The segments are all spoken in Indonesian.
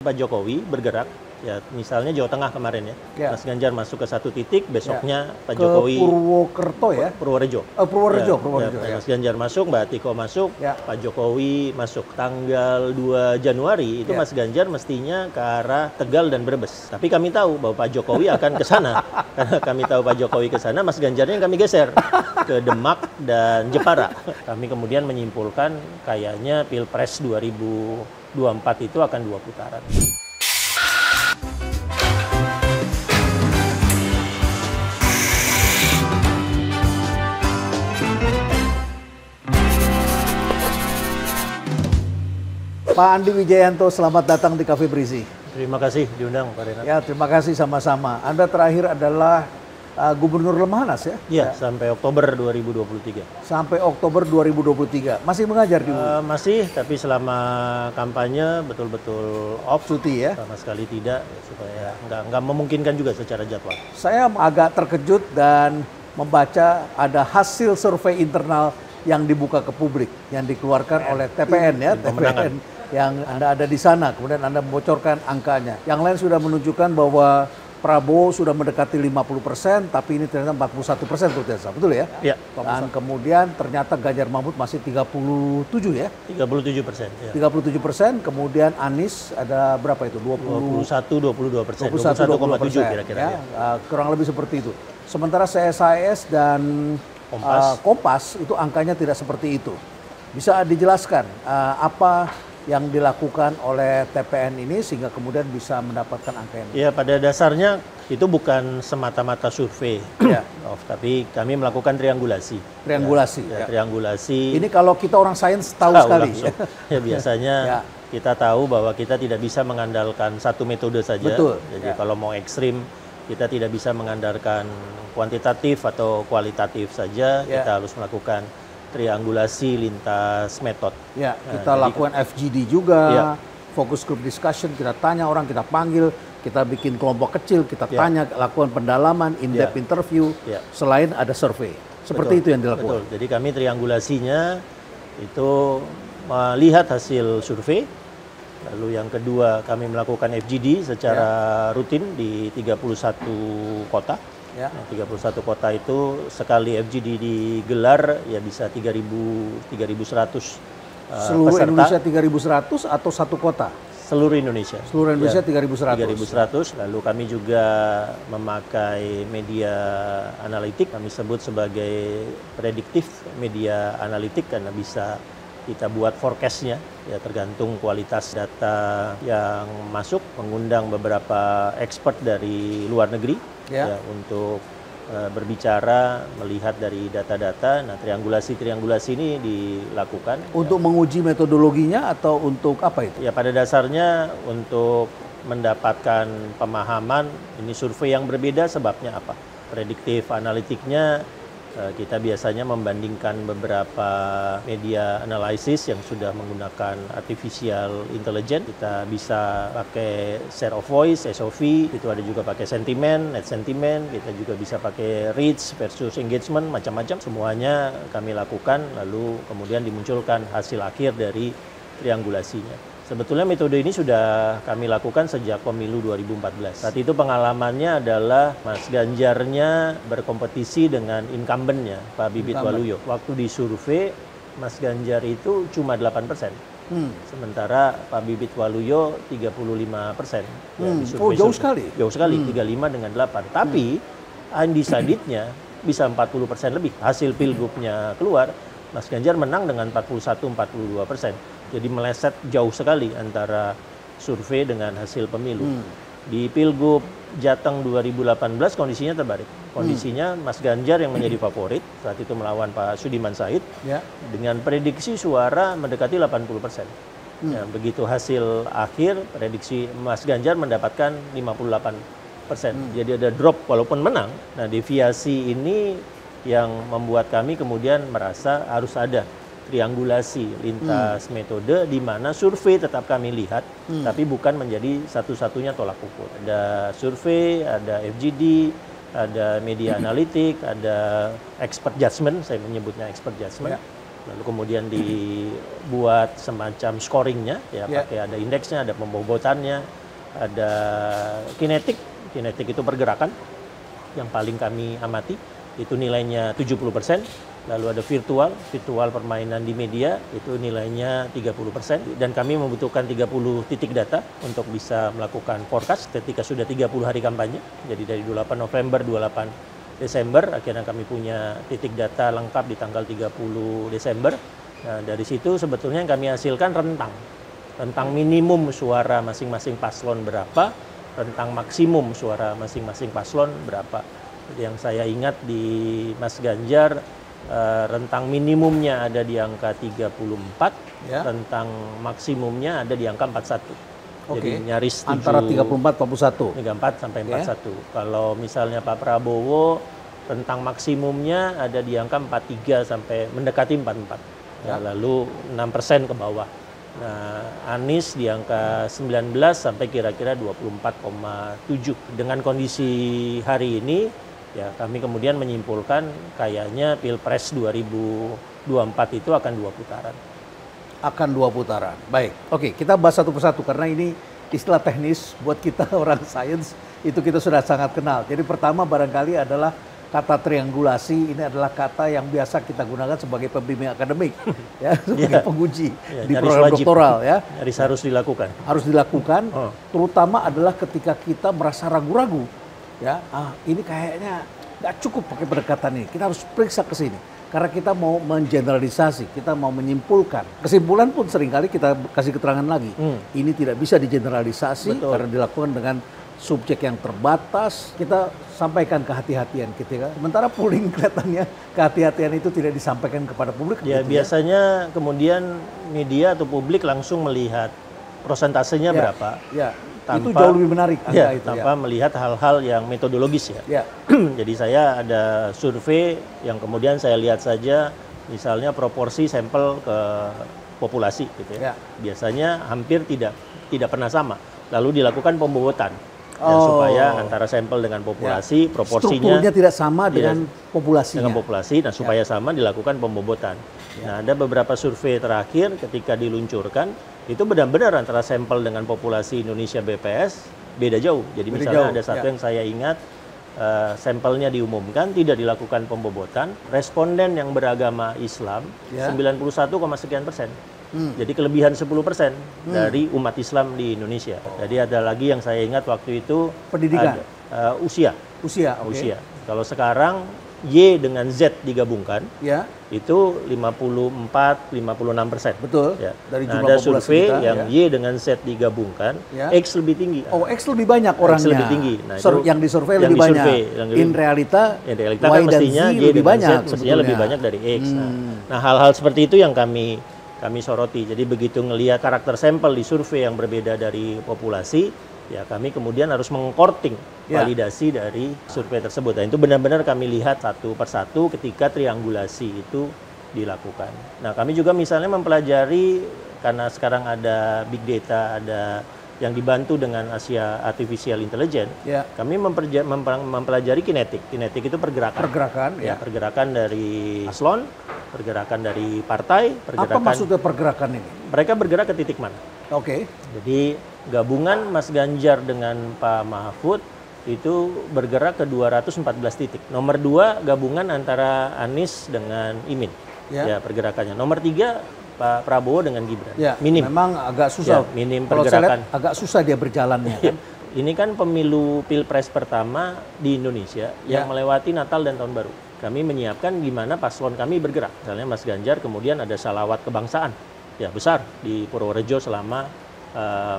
Pak Jokowi bergerak, ya misalnya Jawa Tengah kemarin Ya. Mas Ganjar masuk ke satu titik, besoknya Pak Ke Jokowi Purwokerto ya? Purworejo. Purworejo, Ya, Mas Ganjar masuk, Mbak Tiko masuk, Ya. Pak Jokowi masuk. Tanggal 2 Januari itu Ya. Mas Ganjar mestinya ke arah Tegal dan Brebes. Tapi kami tahu bahwa Pak Jokowi akan ke sana. Karena kami tahu Pak Jokowi ke sana, Mas Ganjarnya yang kami geser ke Demak dan Jepara. Kami kemudian menyimpulkan kayaknya Pilpres 2024 itu akan 2 putaran. Pak Andi Wijayanto, selamat datang di Cafe Berisi. Terima kasih diundang Pak Renat. Ya, terima kasih sama-sama. Anda terakhir adalah Gubernur Lemhanas ya? Iya, sampai Oktober 2023. Sampai Oktober 2023. Masih mengajar di UI? Masih, tapi selama kampanye betul-betul off. Cuti ya? Sama sekali tidak, supaya nggak memungkinkan juga secara jadwal. Saya agak terkejut dan membaca ada hasil survei internal yang dibuka ke publik, yang dikeluarkan oleh TPN ya, TPN yang Anda ada di sana, kemudian Anda membocorkan angkanya. Yang lain sudah menunjukkan bahwa Prabowo sudah mendekati 50%, tapi ini ternyata 41% betul ya? Iya. Dan kemudian ternyata Ganjar Mahfud masih 37 ya? 37%. Ya. 37%, kemudian Anies ada berapa itu? 21-22%. 21,7 kira-kira. Ya, kurang lebih seperti itu. Sementara CSIS dan Kompas itu angkanya tidak seperti itu. Bisa dijelaskan apa yang dilakukan oleh TPN ini sehingga kemudian bisa mendapatkan angka ini? Ya, pada dasarnya itu bukan semata-mata survei, ya. Tapi kami melakukan triangulasi. Triangulasi. Ya, triangulasi. Ini kalau kita orang sains tahu sekali. Ya, biasanya kita tahu bahwa kita tidak bisa mengandalkan satu metode saja. Betul. Jadi kalau mau ekstrim, kita tidak bisa mengandalkan kuantitatif atau kualitatif saja. Kita harus melakukan triangulasi lintas metode. Ya, kita lakukan FGD juga, focus group discussion, kita tanya orang, kita panggil, kita bikin kelompok kecil, kita tanya, lakukan pendalaman, in-depth interview, selain ada survei. Seperti itu yang dilakukan. Betul, jadi kami triangulasinya itu melihat hasil survei, lalu yang kedua kami melakukan FGD secara rutin di 31 kota. Ya. 31 kota itu sekali FGD digelar ya bisa 3.100 seluruh peserta. Indonesia 3.100 atau satu kota? Seluruh Indonesia. Seluruh Indonesia 3.100. 3.100. Lalu kami juga memakai media analitik, kami sebut sebagai prediktif media analitik karena bisa kita buat forecast-nya, ya tergantung kualitas data yang masuk, mengundang beberapa expert dari luar negeri ya untuk berbicara, melihat dari data-data. Nah, triangulasi ini dilakukan. Untuk menguji metodologinya atau untuk apa itu? Ya, pada dasarnya untuk mendapatkan pemahaman, ini survei yang berbeda sebabnya apa. Prediktif analitiknya kita biasanya membandingkan beberapa media analisis yang sudah menggunakan artificial intelligence. Kita bisa pakai share of voice, SOV, itu ada juga pakai sentiment, net sentiment, kita juga bisa pakai reach versus engagement, macam-macam. Semuanya kami lakukan, lalu kemudian dimunculkan hasil akhir dari triangulasinya. Sebetulnya metode ini sudah kami lakukan sejak pemilu 2014. Saat itu pengalamannya adalah Mas Ganjarnya berkompetisi dengan incumbent-nya, Pak Bibit Waluyo. Waktu disurvei, Mas Ganjar itu cuma 8%. Sementara Pak Bibit Waluyo 35%. Jauh sekali. Jauh sekali, 35 dengan 8. Tapi undecided-nya bisa 40% lebih. Hasil pilgubnya keluar, Mas Ganjar menang dengan 41-42%. Jadi meleset jauh sekali antara survei dengan hasil pemilu. Di Pilgub Jateng 2018 kondisinya terbalik. Kondisinya Mas Ganjar yang menjadi favorit, saat itu melawan Pak Sudirman Said, dengan prediksi suara mendekati 80%. Nah, begitu hasil akhir, prediksi Mas Ganjar mendapatkan 58%. Jadi ada drop walaupun menang. Nah, deviasi ini yang membuat kami kemudian merasa harus ada triangulasi lintas metode di mana survei tetap kami lihat, tapi bukan menjadi satu-satunya tolak ukur. Ada survei, ada FGD, ada media analitik, ada expert judgment, saya menyebutnya expert judgment. lalu kemudian dibuat semacam scoringnya, ya pakai ada indeksnya, ada pembobotannya, ada kinetik itu pergerakan yang paling kami amati, itu nilainya 70%, lalu ada virtual permainan di media, itu nilainya 30%, dan kami membutuhkan 30 titik data untuk bisa melakukan forecast ketika sudah 30 hari kampanye, jadi dari 28 November, 28 Desember, akhirnya kami punya titik data lengkap di tanggal 30 Desember. Nah, dari situ sebetulnya yang kami hasilkan rentang minimum suara masing-masing paslon berapa, rentang maksimum suara masing-masing paslon berapa. Jadi yang saya ingat di Mas Ganjar, rentang minimumnya ada di angka 34, rentang maksimumnya ada di angka 41. Jadi nyaris antara 34 sampai 41. Kalau misalnya Pak Prabowo, rentang maksimumnya ada di angka 43 sampai mendekati 44. Ya, lalu 6% ke bawah. Nah, Anies di angka 19 sampai kira-kira 24,7. Dengan kondisi hari ini, ya kami kemudian menyimpulkan kayaknya Pilpres 2024 itu akan 2 putaran. Akan 2 putaran. Baik, oke, kita bahas satu persatu karena ini istilah teknis buat kita orang sains itu kita sudah sangat kenal. Jadi pertama barangkali adalah kata triangulasi, ini adalah kata yang biasa kita gunakan sebagai pembimbing akademik, ya, sebagai penguji di program wajib, doktoral, ya. Nyaris harus dilakukan. Harus dilakukan, terutama adalah ketika kita merasa ragu-ragu, ya. Ini kayaknya nggak cukup pakai pendekatan ini. Kita harus periksa ke sini. Karena kita mau mengeneralisasi, kita mau menyimpulkan. Kesimpulan pun seringkali kita kasih keterangan lagi. Ini tidak bisa digeneralisasi karena dilakukan dengan subjek yang terbatas. Kita sampaikan kehati-hatian ketika. Sementara polling kelihatannya kehati-hatian itu tidak disampaikan kepada publik. Ya gitu, biasanya kemudian media atau publik langsung melihat prosentasenya berapa. Ya. Itu jauh lebih menarik angka itu, tanpa melihat hal-hal yang metodologis ya. Jadi saya ada survei yang kemudian saya lihat saja misalnya proporsi sampel ke populasi gitu ya. Biasanya hampir tidak pernah sama. Lalu dilakukan pembobotan supaya antara sampel dengan populasi proporsinya strukturnya tidak sama dengan populasinya. Dengan populasi, nah supaya sama dilakukan pembobotan. Nah, ada beberapa survei terakhir ketika diluncurkan itu benar-benar antara sampel dengan populasi Indonesia BPS beda jauh. Jadi misalnya ada satu yang saya ingat, sampelnya diumumkan, tidak dilakukan pembobotan, responden yang beragama Islam 91, sekian persen. Jadi kelebihan 10% dari umat Islam di Indonesia. Jadi ada lagi yang saya ingat waktu itu pendidikan, usia. Kalau sekarang Y dengan Z digabungkan, itu 54-56%. Betul. Ya. Dari jumlah ada survei kita, yang Y dengan Z digabungkan, X lebih tinggi. Oh, X lebih banyak orangnya. X lebih tinggi. Nah, itu yang disurvei lebih banyak. In realita kan mestinya Y lebih banyak. Z mestinya lebih banyak dari X. Nah, hal-hal seperti itu yang kami soroti. Jadi begitu ngelihat karakter sampel di survei yang berbeda dari populasi, ya kami kemudian harus mengkorting validasi dari survei tersebut. Nah, itu benar-benar kami lihat satu persatu ketika triangulasi itu dilakukan. Nah, kami juga misalnya mempelajari, karena sekarang ada big data, ada yang dibantu dengan Asia Artificial Intelligence, kami mempelajari kinetik. Kinetik itu pergerakan. Pergerakan dari paslon, pergerakan dari partai, pergerakan. Apa maksudnya pergerakan ini? Mereka bergerak ke titik mana? Jadi gabungan Mas Ganjar dengan Pak Mahfud itu bergerak ke 214 titik. Nomor 2 gabungan antara Anies dengan Imin. Ya, pergerakannya. Nomor 3 Pak Prabowo dengan Gibran. Minim. Memang agak susah. Minim kalau pergerakan. Saya lihat agak susah dia berjalannya. Kan? Ini kan pemilu Pilpres pertama di Indonesia yang melewati Natal dan Tahun Baru. Kami menyiapkan gimana paslon kami bergerak. Misalnya Mas Ganjar kemudian ada salawat kebangsaan. Ya, besar di Purworejo selama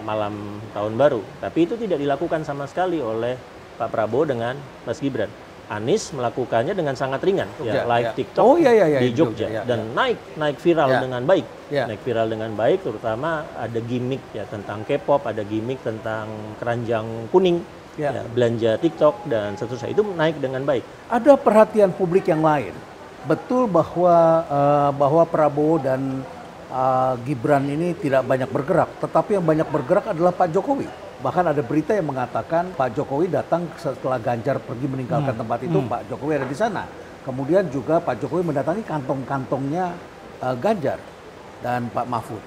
malam Tahun Baru. Tapi itu tidak dilakukan sama sekali oleh Pak Prabowo dengan Mas Gibran. Anies melakukannya dengan sangat ringan, live TikTok di Jogja dan naik viral dengan baik, naik viral dengan baik, terutama ada gimmick tentang K-pop, ada gimmick tentang keranjang kuning, belanja TikTok dan seterusnya, itu naik dengan baik. Ada perhatian publik yang lain, betul bahwa Prabowo dan Gibran ini tidak banyak bergerak, tetapi yang banyak bergerak adalah Pak Jokowi. Bahkan ada berita yang mengatakan Pak Jokowi datang setelah Ganjar pergi meninggalkan tempat itu, Pak Jokowi ada di sana. Kemudian juga Pak Jokowi mendatangi kantong-kantongnya Ganjar dan Pak Mahfud.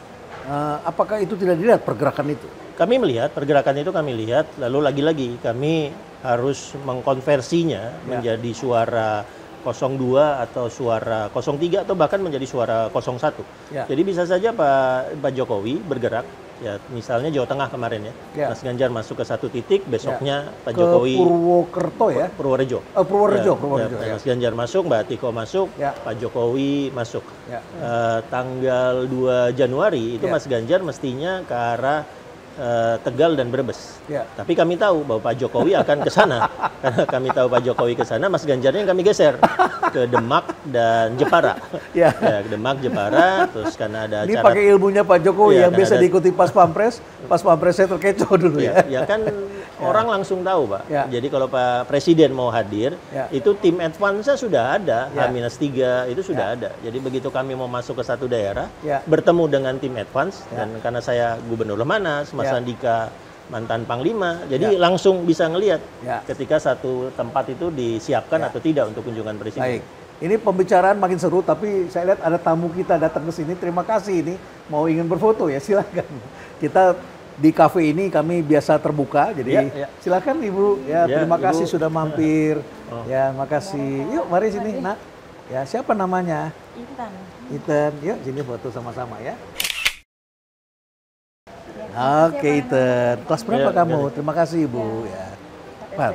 Apakah itu tidak dilihat pergerakan itu? Kami melihat pergerakan itu, kami lihat, lalu lagi-lagi kami harus mengkonversinya menjadi suara 02 atau suara 03 atau bahkan menjadi suara 01. Jadi bisa saja Pak Jokowi bergerak, ya misalnya Jawa Tengah kemarin ya, Mas Ganjar masuk ke satu titik, besoknya Pak Jokowi Purwokerto ya? Purworejo. Purworejo. Mas Ganjar masuk, Mbak Tiko masuk, Pak Jokowi masuk. Tanggal 2 Januari itu Mas Ganjar mestinya ke arah Tegal dan Brebes. Tapi kami tahu bahwa Pak Jokowi akan ke sana. Karena kami tahu Pak Jokowi ke sana, Mas Ganjarnya yang kami geser ke Demak dan Jepara. Ya, Demak, Jepara, terus karena ada ini pakai ilmunya Pak Jokowi yang biasa diikuti Pas Pampres saya terkecoh dulu ya. Ya kan orang langsung tahu, Pak. Jadi kalau Pak Presiden mau hadir, itu tim advance-nya sudah ada, H-3 itu sudah ada. Jadi begitu kami mau masuk ke satu daerah, bertemu dengan tim advance, dan karena saya Gubernur Lemhanas, Mas Andika mantan Panglima, jadi langsung bisa ngelihat ketika satu tempat itu disiapkan atau tidak untuk kunjungan Presiden. Baik. Ini pembicaraan makin seru, tapi saya lihat ada tamu kita datang ke sini. Terima kasih, ini mau ingin berfoto ya, silakan. Kita di kafe ini kami biasa terbuka, jadi silakan Ibu. Ya, terima kasih sudah mampir. Ya, makasih. Yuk, mari sini, Nak. Ya, siapa namanya? Intan. Yuk, sini foto sama-sama ya. Oke, Iten. Kelas berapa kamu? Terima kasih, Ibu. Ya. Pat.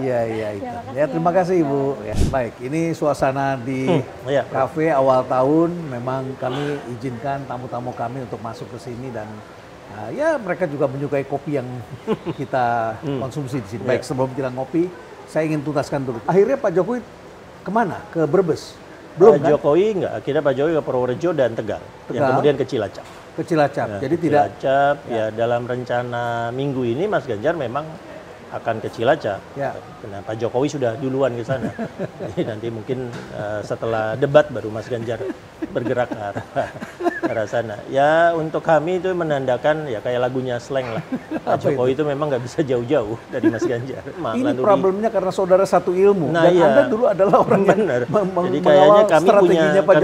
Iya, Iten. Ya, terima kasih, Ibu. Ya, baik, ini suasana di kafe awal tahun. Memang kami izinkan tamu-tamu kami untuk masuk ke sini dan ya mereka juga menyukai kopi yang kita konsumsi di sini. Baik, sebelum kita ngopi, saya ingin tuntaskan dulu. Akhirnya Pak Jokowi kemana? Ke Brebes? Belum Pak Jokowi enggak, akhirnya Pak Jokowi ke Purworejo dan Tegal. Yang kemudian ke Cilacap. Ke Cilacap. Ya, jadi Cilacap, ya dalam rencana minggu ini Mas Ganjar memang akan ke Cilacap. Karena Pak Jokowi sudah duluan ke sana. Jadi nanti mungkin setelah debat baru Mas Ganjar bergerak ke arah sana. Ya untuk kami itu menandakan ya kayak lagunya Slank lah. Pak Jokowi itu memang nggak bisa jauh-jauh dari Mas Ganjar. Ini problemnya karena saudara satu ilmu. Nah, dan Anda dulu adalah orang yang jadi kayaknya kami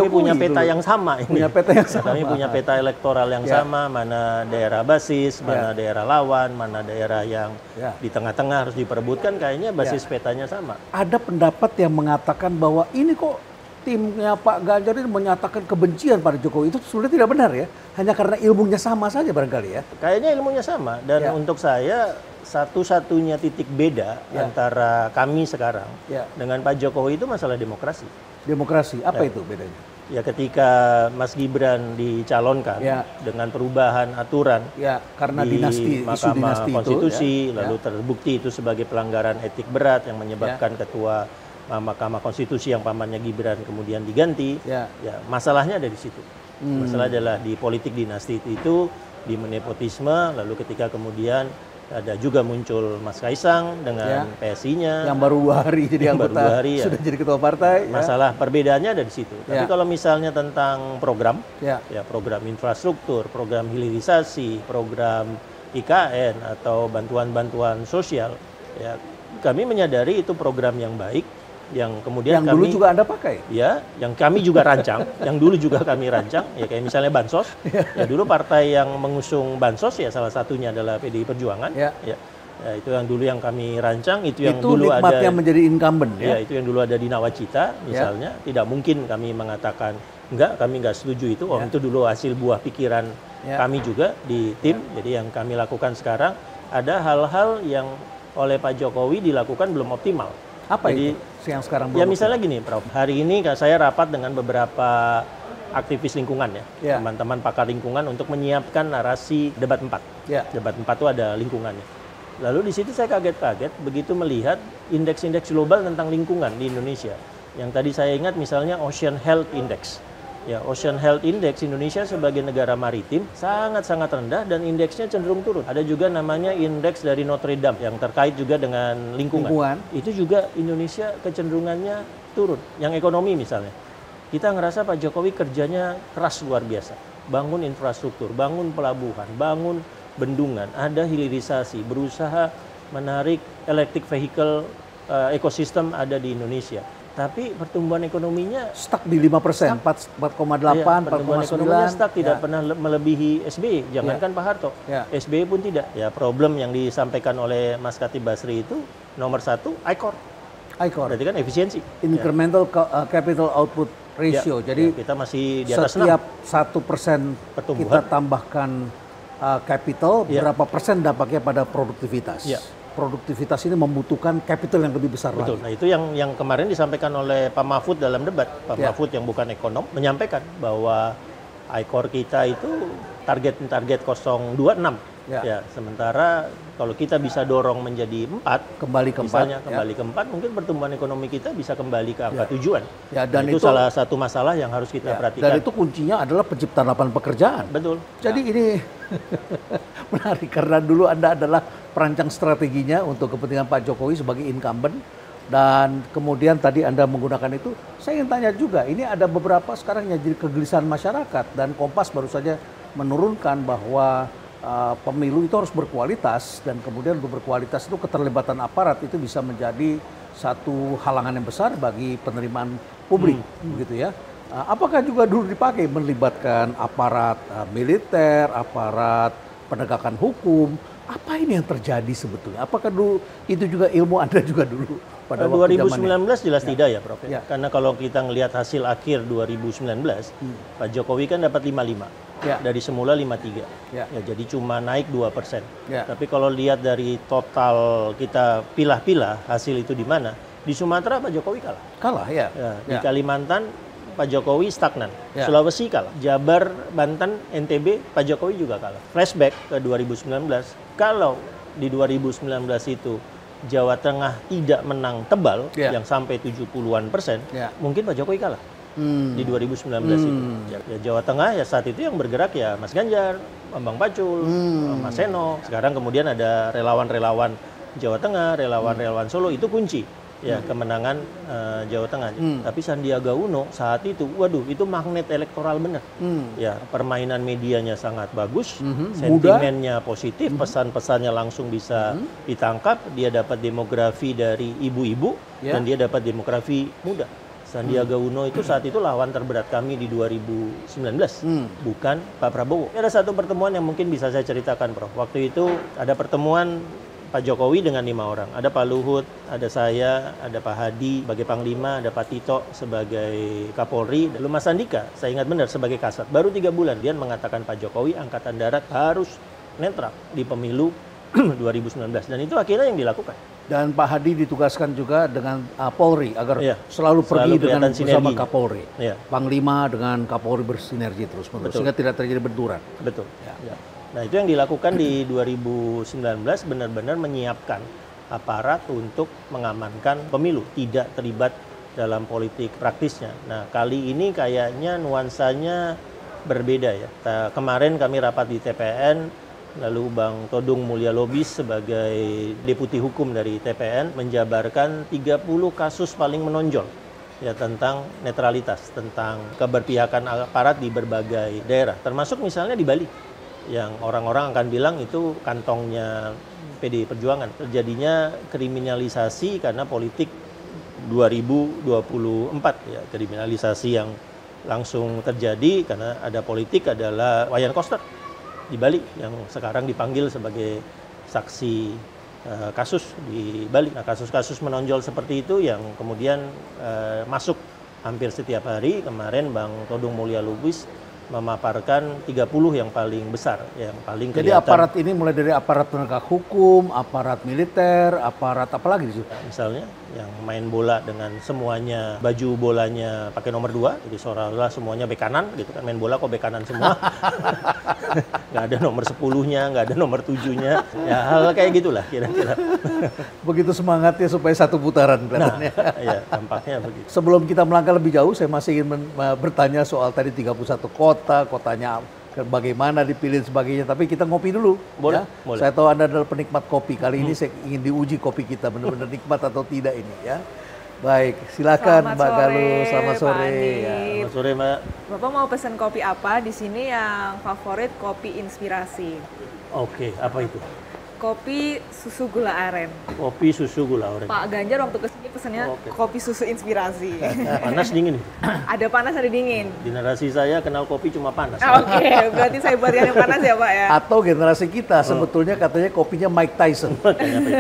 punya peta dulu. yang sama ini. Punya peta yang sama. Kami punya peta elektoral yang sama, mana daerah basis, mana daerah lawan, mana daerah yang di tengah-tengah harus diperebutkan, kayaknya basis petanya sama. Ada pendapat yang mengatakan bahwa ini kok timnya Pak Ganjar ini menyatakan kebencian pada Jokowi. Itu sudah tidak benar ya? Hanya karena ilmunya sama saja barangkali ya? Kayaknya ilmunya sama. Dan untuk saya, satu-satunya titik beda antara kami sekarang dengan Pak Jokowi itu masalah demokrasi. Demokrasi, apa itu bedanya? Ya ketika Mas Gibran dicalonkan dengan perubahan aturan karena di Mahkamah Konstitusi, lalu terbukti itu sebagai pelanggaran etik berat yang menyebabkan ketua Mahkamah Konstitusi yang pamannya Gibran kemudian diganti. Ya masalahnya ada di situ. Masalah adalah di politik dinasti itu, di nepotisme, lalu ketika kemudian ada juga muncul Mas Kaisang dengan PSI-nya. Yang baru 2 hari jadi anggota, sudah jadi ketua partai. Masalah perbedaannya ada di situ. Tapi kalau misalnya tentang program, program infrastruktur, program hilirisasi, program IKN atau bantuan-bantuan sosial, ya kami menyadari itu program yang baik, yang kemudian yang dulu juga Anda pakai. Ya, yang kami juga rancang, yang dulu juga kami rancang, ya kayak misalnya bansos. Ya dulu partai yang mengusung bansos ya salah satunya adalah PDI Perjuangan. Ya, itu yang dulu yang kami rancang, itu yang dulu ada menjadi incumbent ya. Itu yang dulu ada di Nawacita misalnya. Tidak mungkin kami mengatakan enggak, kami enggak setuju itu. Itu dulu hasil buah pikiran kami juga di tim. Jadi yang kami lakukan sekarang ada hal-hal yang oleh Pak Jokowi dilakukan belum optimal. Apa jadi, itu yang sekarang ya misalnya gini, Prof. Hari ini saya rapat dengan beberapa aktivis lingkungan ya, teman-teman pakar lingkungan untuk menyiapkan narasi debat 4. Debat 4 itu ada lingkungannya. Lalu di situ saya kaget-kaget begitu melihat indeks-indeks global tentang lingkungan di Indonesia. Yang tadi saya ingat misalnya Ocean Health Index. Ya, Ocean Health Index Indonesia sebagai negara maritim sangat-sangat rendah dan indeksnya cenderung turun. Ada juga namanya indeks dari Notre Dame yang terkait juga dengan lingkungan. Itu juga Indonesia kecenderungannya turun. Yang ekonomi misalnya. Kita ngerasa Pak Jokowi kerjanya keras luar biasa. Bangun infrastruktur, bangun pelabuhan, bangun bendungan, ada hilirisasi, berusaha menarik electric vehicle ekosistem ada di Indonesia. tapi pertumbuhan ekonominya stuck di 5%, 4,8, pertumbuhan ekonominya 4,9. stuck, tidak pernah melebihi SBY. Jangankan Pak Harto, SBY pun tidak. Ya, problem yang disampaikan oleh Mas Khatib Basri itu nomor 1, ICOR. Berarti kan efisiensi. Incremental capital output ratio. Jadi kita masih di atas setiap 1% kita tambahkan capital, berapa persen dampaknya pada produktivitas. Produktivitas ini membutuhkan capital yang lebih besar lagi. Nah itu yang kemarin disampaikan oleh Pak Mahfud dalam debat. Pak Mahfud yang bukan ekonom menyampaikan bahwa ICOR kita itu target 026. Ya, sementara kalau kita bisa dorong menjadi 4, kembali ke 4, mungkin pertumbuhan ekonomi kita bisa kembali ke angka tujuan. Dan itu salah satu masalah yang harus kita perhatikan. Dan itu kuncinya adalah penciptaan lapangan pekerjaan. Betul. Jadi ini menarik karena dulu Anda adalah perancang strateginya untuk kepentingan Pak Jokowi sebagai incumbent. Dan kemudian tadi Anda menggunakan itu, saya ingin tanya juga, ini ada beberapa sekarang yang jadi kegelisahan masyarakat. Dan Kompas baru saja menurunkan bahwa pemilu itu harus berkualitas, dan kemudian untuk berkualitas itu keterlibatan aparat itu bisa menjadi satu halangan yang besar bagi penerimaan publik, begitu ya. Apakah juga dulu dipakai melibatkan aparat militer, aparat penegakan hukum? Apa ini yang terjadi sebetulnya? Apakah dulu itu juga ilmu Anda juga dulu pada waktu 2019 jelas tidak ya, Prof. Karena kalau kita ngelihat hasil akhir 2019, Pak Jokowi kan dapat 55. Dari semula 53. Ya, jadi cuma naik 2%. Tapi kalau lihat dari total kita pilah-pilah hasil itu di mana? Di Sumatera Pak Jokowi kalah. Di Kalimantan Pak Jokowi stagnan. Sulawesi kalah. Jabar, Banten, NTB Pak Jokowi juga kalah. Flashback ke 2019. Kalau di 2019 itu Jawa Tengah tidak menang tebal yang sampai 70-an%, mungkin Pak Jokowi kalah. Di 2019 itu. Ya, Jawa Tengah ya saat itu yang bergerak ya Mas Ganjar, Bambang Pacul, Mas Seno. Sekarang kemudian ada relawan-relawan Jawa Tengah, relawan-relawan Solo, itu kunci ya kemenangan Jawa Tengah. Tapi Sandiaga Uno saat itu, waduh, itu magnet elektoral benar. Ya, permainan medianya sangat bagus, sentimennya positif, pesan-pesannya langsung bisa ditangkap, dia dapat demografi dari ibu-ibu dan dia dapat demografi muda. Sandiaga Uno itu saat itu lawan terberat kami di 2019, bukan Pak Prabowo. Ada satu pertemuan yang mungkin bisa saya ceritakan, Prof. Waktu itu ada pertemuan Pak Jokowi dengan 5 orang. Ada Pak Luhut, ada saya, ada Pak Hadi sebagai Panglima, ada Pak Tito sebagai Kapolri, lalu Mas Andika, saya ingat benar, sebagai Kasat. Baru 3 bulan dia mengatakan Pak Jokowi Angkatan Darat harus netral di pemilu 2019. Dan itu akhirnya yang dilakukan. Dan Pak Hadi ditugaskan juga dengan Polri agar selalu pergi dengan bersama Kapolri. Panglima dengan Kapolri bersinergi terus-menerus sehingga tidak terjadi benturan. Betul. Nah, itu yang dilakukan di 2019, benar-benar menyiapkan aparat untuk mengamankan pemilu, tidak terlibat dalam politik praktisnya. Nah, kali ini kayaknya nuansanya berbeda ya. Kemarin kami rapat di TPN, lalu Bang Todung Mulya Lubis sebagai deputi hukum dari TPN menjabarkan 30 kasus paling menonjol ya tentang netralitas, tentang keberpihakan aparat di berbagai daerah, termasuk misalnya di Bali yang orang-orang akan bilang itu kantongnya PDI Perjuangan. Terjadinya kriminalisasi karena politik 2024 ya, kriminalisasi yang langsung terjadi karena ada politik adalah Wayan Koster di Bali yang sekarang dipanggil sebagai saksi kasus di Bali. Nah, kasus-kasus menonjol seperti itu yang kemudian masuk hampir setiap hari. Kemarin Bang Todung Mulya Lubis memaparkan 30 yang paling besar, yang paling kelihatan. Jadi aparat ini mulai dari aparat penegak hukum, aparat militer, aparat apa lagi di situ? Misalnya yang main bola dengan semuanya baju bolanya pakai nomor 2, jadi seolah-olah semuanya bek kanan gitu kan, main bola kok bek kanan semua. Nggak ada nomor 10-nya, nggak ada nomor 7-nya. Ya hal kayak gitulah kira-kira. Begitu semangatnya supaya satu putaran kelihatannya. Nah, ya tampaknya begitu. Sebelum kita melangkah lebih jauh, saya masih ingin bertanya soal tadi 31 kotanya bagaimana dipilih sebagainya. Tapi kita ngopi dulu. Boleh, ya. boleh. Saya tahu Anda adalah penikmat kopi. Kali ini saya ingin diuji kopi kita benar-benar nikmat atau tidak ini ya. Baik, silakan Mbak Galuh. Selamat sore. Ya, selamat sore, Mbak. Bapak mau pesan kopi apa? Di sini yang favorit kopi inspirasi. Oke, apa itu? kopi susu gula aren. Kopi susu gula aren. Pak Ganjar waktu kesini pesannya kopi susu inspirasi. Panas dingin. Ada panas, ada dingin. Generasi saya kenal kopi cuma panas. Oke, berarti saya buat yang panas ya Pak ya. Atau generasi kita sebetulnya katanya kopinya Mike Tyson,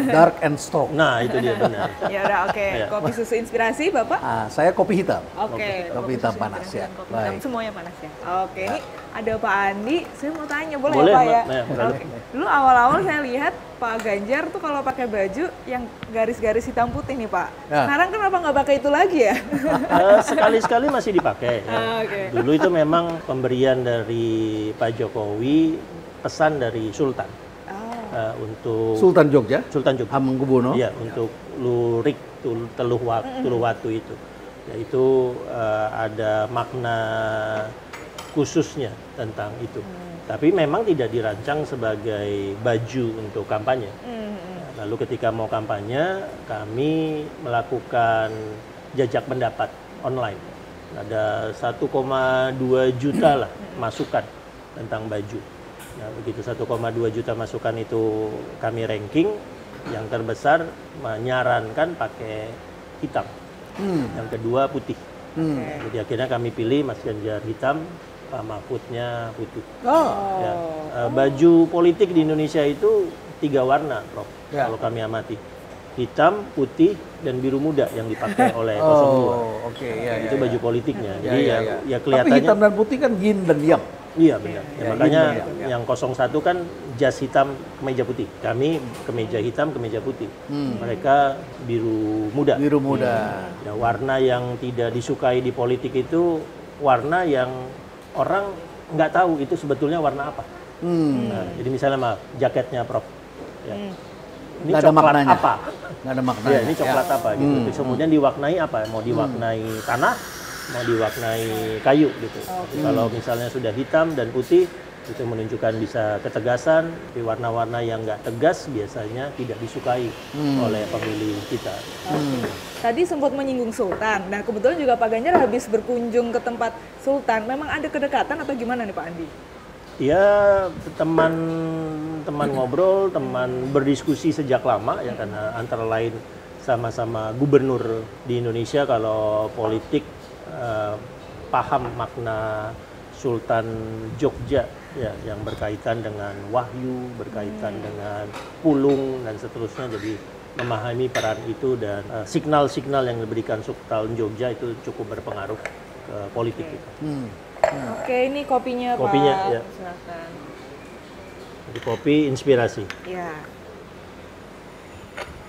dark and strong. Nah itu dia benar. Ya udah oke. Kopi susu inspirasi Bapak? Saya kopi hitam. Oke. Kopi hitam susu panas inspirasi ya. dan kopi hitam Baik. semuanya panas ya. Oke, ini ada Pak Andi. Saya mau tanya boleh Boleh, ya Pak ya? Mbak. Oke. Dulu awal-awal saya lihat Pak Ganjar tuh kalau pakai baju yang garis-garis hitam putih nih Pak. Ya. Sekarang kenapa nggak pakai itu lagi ya? Sekali-sekali masih dipakai. Ya. Oke. Dulu itu memang pemberian dari Pak Jokowi, pesan dari Sultan untuk Sultan Jogja, Sultan Jogja. Hamengkubuwono. Iya, untuk lurik Tuluwatu itu, yaitu ada makna khususnya tentang itu. Tapi memang tidak dirancang sebagai baju untuk kampanye. Lalu ketika mau kampanye, kami melakukan jajak pendapat online. Ada 1,2 juta lah masukan tentang baju. Nah, begitu 1,2 juta masukan itu kami ranking, yang terbesar menyarankan pakai hitam, yang kedua putih. Jadi akhirnya kami pilih Mas Ganjar hitam, Pak Mahfudnya putih. Ya. Baju politik di Indonesia itu 3 warna, Prof. Ya. Kalau kami amati, hitam, putih, dan biru muda yang dipakai oleh 02. Oke, ya, Itu baju politiknya. Jadi ya Tapi kelihatannya. hitam dan putih kan yin dan yang. Iya benar. Ya, makanya iya. yang 01 kan jas hitam, kemeja putih. Kami kemeja hitam, kemeja putih. Mereka biru muda. Biru muda. Ya, warna yang tidak disukai di politik itu warna yang orang nggak tahu itu sebetulnya warna apa. Nah, jadi misalnya maaf, jaketnya Prof. Ya. Ini Nggak ada coklat maknanya. apa? Nggak ada maknanya. Ya, ini coklat apa gitu. Terus kemudian diwarnai apa? Mau diwarnai tanah, mau diwarnai kayu gitu. Kalau misalnya sudah hitam dan putih, itu menunjukkan bisa ketegasan. Tapi warna-warna yang nggak tegas biasanya tidak disukai oleh pemilih kita. Tadi sempat menyinggung Sultan. Nah kebetulan juga Pak Ganjar habis berkunjung ke tempat Sultan. Memang ada kedekatan atau gimana nih Pak Andi? Ya teman ngobrol, teman berdiskusi sejak lama ya, karena antara lain sama-sama gubernur di Indonesia. Kalau politik paham makna Sultan Jogja ya, yang berkaitan dengan wahyu, berkaitan dengan pulung dan seterusnya. Jadi memahami peran itu dan signal-signal yang diberikan Sultan Jogja itu cukup berpengaruh ke politik kita. Oke, ini kopinya, Kopinya, Pak. ya. Silakan. Jadi kopi inspirasi. Ya.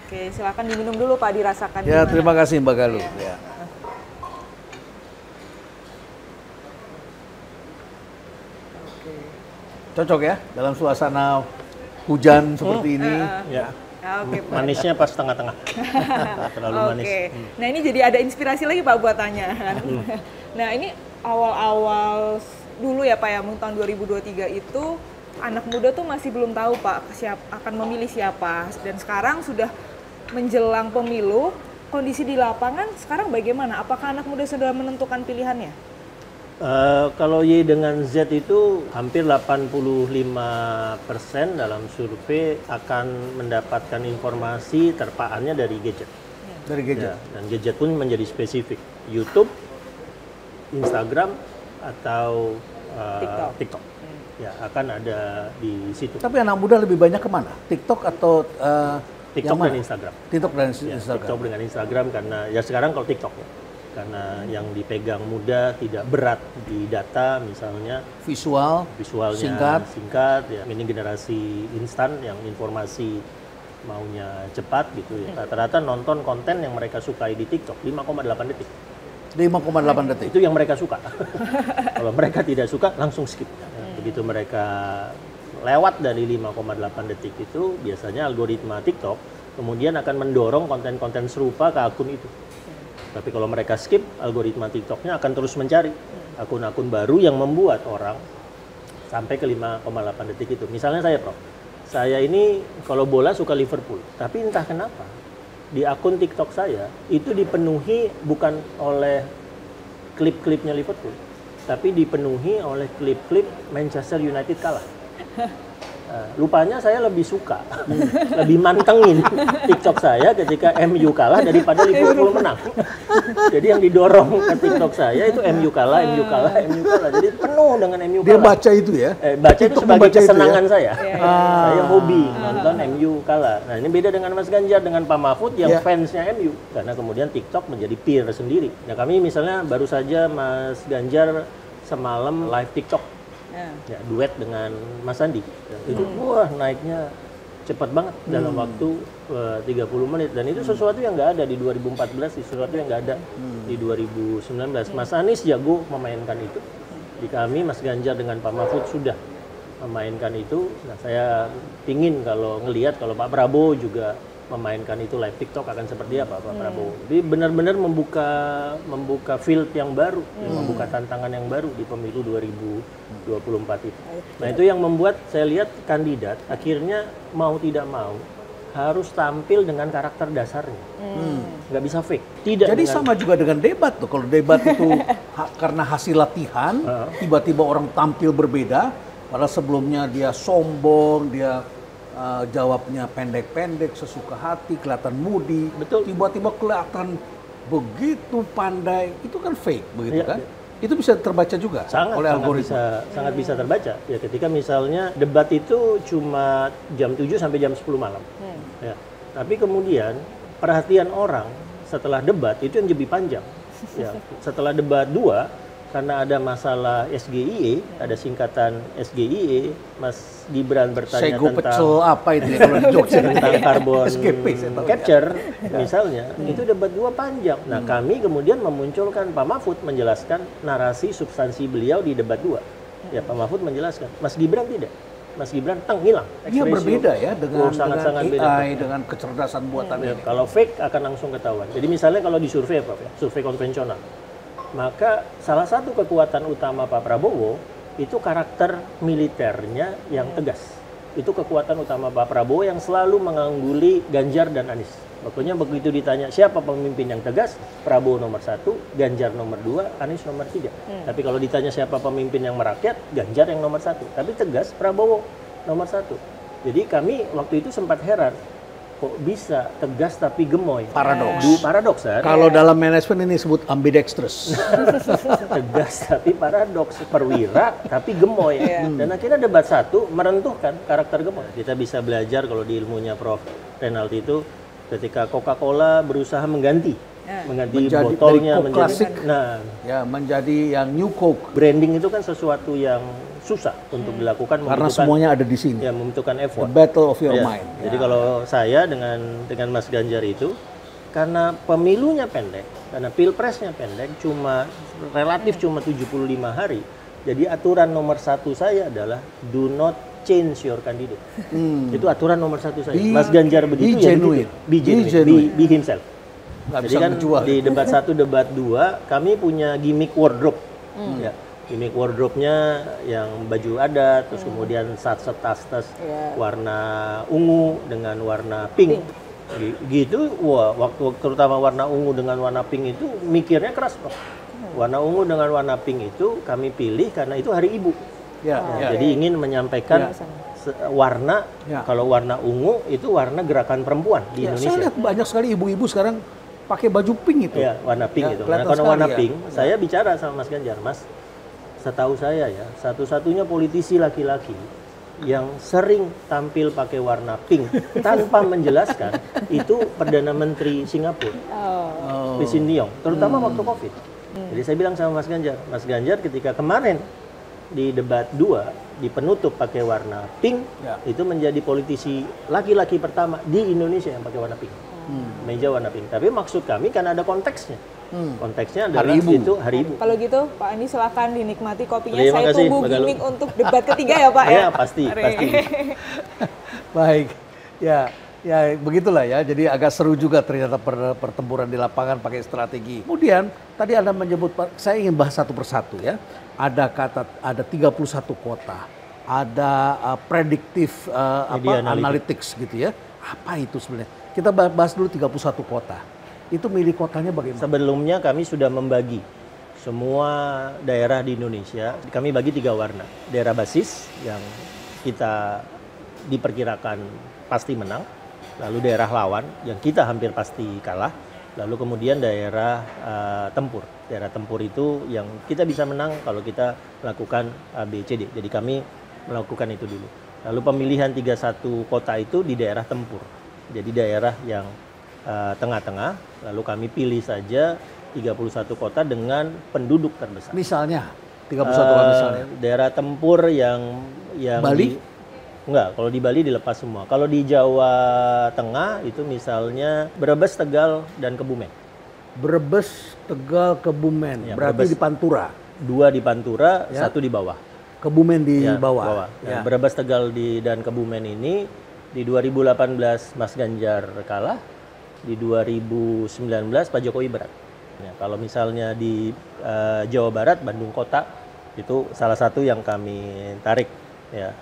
Oke, silakan diminum dulu Pak, dirasakan. Ya, gimana. terima kasih Mbak Galuh. Ya. Oke. Cocok ya dalam suasana hujan seperti ini. Ya. Oke, Pak. Manisnya pas tengah-tengah. Nggak terlalu manis. Oke. Nah, ini jadi ada inspirasi lagi Pak buat tanya kan. Nah, ini awal-awal dulu ya Pak ya, tahun 2023 itu anak muda tuh masih belum tahu Pak akan memilih siapa. Dan sekarang sudah menjelang pemilu, kondisi di lapangan sekarang bagaimana? Apakah anak muda sudah menentukan pilihannya? Kalau Y dengan Z itu hampir 85% dalam survei akan mendapatkan informasi terpaannya dari gadget. Dari gadget. Ya, dan gadget pun menjadi spesifik. YouTube, Instagram, atau TikTok. Ya, akan ada di situ. Tapi anak muda lebih banyak kemana? TikTok atau TikTok yang mana? dan Instagram. TikTok dan Ya, Instagram. TikTok dengan Instagram karena ya sekarang kalau TikTok ya. Karena yang dipegang muda, tidak berat di data misalnya, visualnya singkat ya. Ini generasi instan yang informasi maunya cepat gitu ya. Rata-rata nonton konten yang mereka sukai di TikTok 5,8 detik. 5,8 detik. Itu yang mereka suka. Kalau mereka tidak suka langsung skip. Begitu mereka lewat dari 5,8 detik itu, biasanya algoritma TikTok kemudian akan mendorong konten-konten serupa ke akun itu. Tapi kalau mereka skip, algoritma TikToknya akan terus mencari akun-akun baru yang membuat orang sampai ke 5,8 detik itu. Misalnya saya, Prof. Saya ini kalau bola suka Liverpool, tapi entah kenapa di akun TikTok saya itu dipenuhi bukan oleh klip-klipnya Liverpool, tapi dipenuhi oleh klip-klip Manchester United kalah. Lupanya saya lebih suka, lebih mantengin TikTok saya ketika MU kalah daripada Liverpool menang. Jadi yang didorong ke TikTok saya itu MU kalah. Jadi penuh dengan MU kalah. Dia baca itu ya? Baca itu sebagai kesenangan saya. Saya hobi Ah. nonton MU kalah. Nah ini beda dengan Mas Ganjar, dengan Pak Mahfud yang fansnya MU. Karena kemudian TikTok menjadi peer sendiri. Nah kami misalnya baru saja Mas Ganjar semalam live TikTok. Ya, duet dengan Mas Andi. Itu wah naiknya cepat banget dalam waktu 30 menit. Dan itu sesuatu yang nggak ada di 2014, sesuatu yang nggak ada di 2019. Mas Anies jago memainkan itu. Di kami Mas Ganjar dengan Pak Mahfud sudah memainkan itu. Nah saya pingin kalau ngelihat kalau Pak Prabowo juga memainkan itu live TikTok akan seperti apa Pak Prabowo. Jadi benar-benar membuka field yang baru, membuka tantangan yang baru di pemilu 2024 itu. Nah itu yang membuat saya lihat kandidat akhirnya mau tidak mau harus tampil dengan karakter dasarnya, nggak bisa fake. Tidak. Jadi sama juga dengan debat tuh. Kalau debat itu karena hasil latihan, tiba-tiba orang tampil berbeda. Padahal sebelumnya dia sombong, dia jawabnya pendek-pendek, sesuka hati, kelihatan moody. Betul. Tiba-tiba kelihatan begitu pandai. Itu kan fake, begitu Ya, kan? Itu bisa terbaca juga oleh algoritma. Sangat bisa terbaca. Ya ketika misalnya debat itu cuma jam 7 sampai jam 10 malam. Ya. Tapi kemudian perhatian orang setelah debat itu yang lebih panjang. Ya. Setelah debat 2 karena ada masalah SGIE, ada singkatan SGIE, Mas Gibran bertanya Sego tentang pecel apa itu ya kalau di Jogja? tentang carbon SGP, saya tahu. capture misalnya, itu debat 2 panjang. Nah kami kemudian memunculkan Pak Mahfud menjelaskan narasi substansi beliau di debat 2. Ya Pak Mahfud menjelaskan, Mas Gibran tidak. Mas Gibran hilang. Dia berbeda ya dengan sangat-sangat AI, dengan kecerdasan buatan Ya, ini. kalau fake akan langsung ketahuan. Jadi misalnya kalau di survei apa ya? Survei konvensional. Maka salah satu kekuatan utama Pak Prabowo itu karakter militernya yang tegas. Itu kekuatan utama Pak Prabowo yang selalu mengangguli Ganjar dan Anies. Pokoknya begitu ditanya siapa pemimpin yang tegas, Prabowo nomor 1, Ganjar nomor 2, Anies nomor 3. Tapi kalau ditanya siapa pemimpin yang merakyat, Ganjar yang nomor 1. Tapi tegas Prabowo nomor 1. Jadi kami waktu itu sempat heran, kok bisa tegas tapi gemoy. Paradoks. Paradoks kan? Kalau dalam manajemen ini disebut ambidextrous. Tegas tapi paradoks, perwira tapi gemoy. Dan akhirnya debat 1 merentuhkan karakter gemoy. Kita bisa belajar kalau di ilmunya Prof. Renald itu ketika Coca-Cola berusaha mengganti Menjadi botolnya dari Coke klasik. nah Menjadi yang New Coke. branding itu kan sesuatu yang susah untuk dilakukan, Karena semuanya ada di sini. ya membutuhkan The effort. battle of your Ya, mind. Jadi kalau saya dengan Mas Ganjar itu karena pemilunya pendek, karena pilpresnya pendek, relatif cuma 75 hari. Jadi aturan nomor 1 saya adalah do not change your candidate. Itu aturan nomor 1 saya. Mas Ganjar begitu be ya genuine. begitu. Be himself. Nggak Jadi bisa kan menjual. di debat 1, debat 2 kami punya gimmick wardrobe. Ya. Gimmick wardrobe-nya yang baju adat, terus kemudian tas warna ungu dengan warna pink. Gitu, wah, waktu terutama warna ungu dengan warna pink itu mikirnya keras, Prof. Warna ungu dengan warna pink itu kami pilih karena itu Hari Ibu. Jadi ingin menyampaikan warna, kalau warna ungu itu warna gerakan perempuan di Indonesia. Saya lihat banyak sekali ibu-ibu sekarang pakai baju pink itu. Ya, warna pink itu. Nah, kelihatan kalau sekali warna ya. pink, saya bicara sama Mas Ganjar, Mas, setahu saya ya, satu-satunya politisi laki-laki yang sering tampil pakai warna pink tanpa menjelaskan itu Perdana Menteri Singapura, Lee Hsien Loong, terutama waktu COVID. Jadi saya bilang sama Mas Ganjar ketika kemarin di debat 2 di penutup pakai warna pink, itu menjadi politisi laki-laki pertama di Indonesia yang pakai warna pink. Meja warna pink. Tapi maksud kami kan ada konteksnya. Konteksnya adalah itu Hari Ibu. Kalau gitu Pak Andi silakan dinikmati kopinya. Terima Saya kasih, tunggu Mbak Galuh. gimmick untuk debat ketiga ya Pak ya. Ya pasti. Baik. Ya begitulah ya. Jadi agak seru juga ternyata pertempuran di lapangan pakai strategi. Kemudian tadi Anda menyebut, saya ingin bahas satu persatu ya. Ada 31 kota. Ada prediktif analytics gitu ya. Apa itu sebenarnya? Kita bahas dulu 31 kota. Itu milih kotanya bagaimana? Sebelumnya kami sudah membagi semua daerah di Indonesia. Kami bagi 3 warna. Daerah basis yang kita diperkirakan pasti menang, lalu daerah lawan yang kita hampir pasti kalah, lalu kemudian daerah tempur. Daerah tempur itu yang kita bisa menang kalau kita melakukan ABCD. Jadi kami melakukan itu dulu. Lalu pemilihan 31 kota itu di daerah tempur. Jadi daerah yang tengah-tengah, lalu kami pilih saja 31 kota dengan penduduk terbesar. Misalnya 31 misalnya. Daerah tempur yang Bali? Enggak, kalau di Bali dilepas semua. Kalau di Jawa Tengah itu misalnya Brebes, Tegal, dan Kebumen. Brebes, Tegal, Kebumen. Ya, Berarti Brebes. di Pantura. 2 di Pantura, Ya. 1 di bawah. Kebumen di Ya, bawah. Ya, Ya. Brebes, Tegal, dan Kebumen ini di 2018 Mas Ganjar kalah, di 2019 Pak Jokowi berat. Ya, kalau misalnya di Jawa Barat, Bandung Kota itu salah satu yang kami tarik. Ya,